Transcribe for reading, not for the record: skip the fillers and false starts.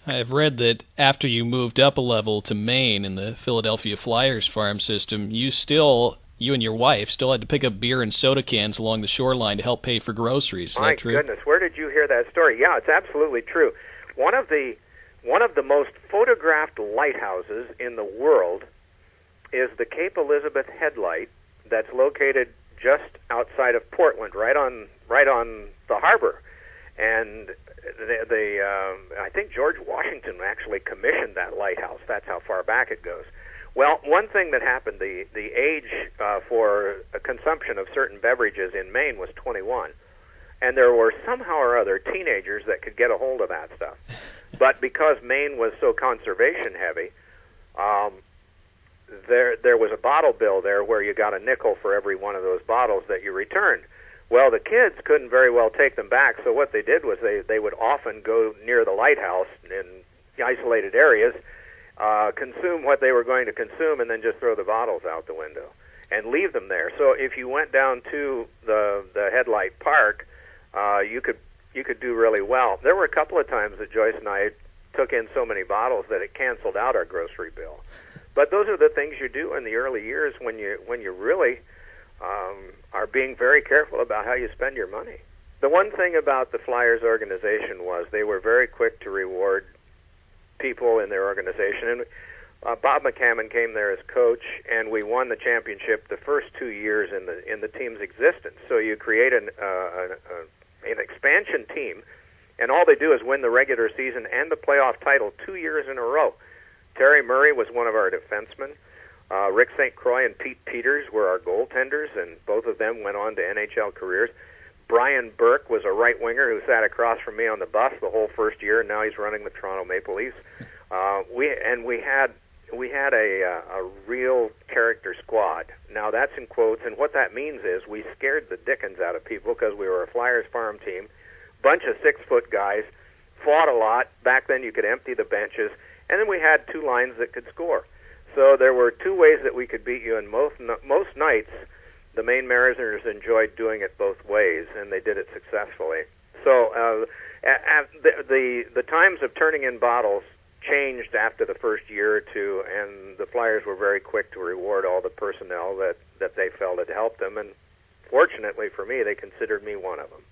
I've read that after you moved up a level to Maine in the Philadelphia Flyers farm system, you and your wife still had to pick up beer and soda cans along the shoreline to help pay for groceries. Is My that true? goodness, where did you hear that story? Yeah, it's absolutely true. One of the most photographed lighthouses in the world is the Cape Elizabeth headlight that's located just outside of Portland, right on the harbor. And I think George Washington actually commissioned that lighthouse. That's how far back it goes. Well, one thing that happened, the age for consumption of certain beverages in Maine was 21. And there were somehow or other teenagers that could get a hold of that stuff. But because Maine was so conservation heavy, there was a bottle bill there where you got a nickel for every one of those bottles that you returned. Well, the kids couldn't very well take them back, so what they did was they would often go near the lighthouse in isolated areas, consume what they were going to consume, and then just throw the bottles out the window and leave them there. So if you went down to the Headlight Park, you could do really well. There were a couple of times that Joyce and I took in so many bottles that it canceled out our grocery bill. But those are the things you do in the early years when you really are being very careful about how you spend your money. The one thing about the Flyers organization was they were very quick to reward people in their organization. And Bob McCammon came there as coach, and we won the championship the first 2 years in the team's existence. So you create an expansion team, and all they do is win the regular season and the playoff title 2 years in a row. Terry Murray was one of our defensemen. Rick St. Croix and Pete Peters were our goaltenders, and both of them went on to NHL careers. Brian Burke was a right winger who sat across from me on the bus the whole first year, and now he's running the Toronto Maple Leafs. We had a real character squad. Now that's in quotes, and what that means is we scared the dickens out of people because we were a Flyers farm team, bunch of 6-foot guys, fought a lot. Back then you could empty the benches, and then we had two lines that could score. So there were two ways that we could beat you, and most nights the Maine Mariners enjoyed doing it both ways, and they did it successfully. So the times of turning in bottles changed after the first year or two, and the Flyers were very quick to reward all the personnel that they felt had helped them, and fortunately for me, they considered me one of them.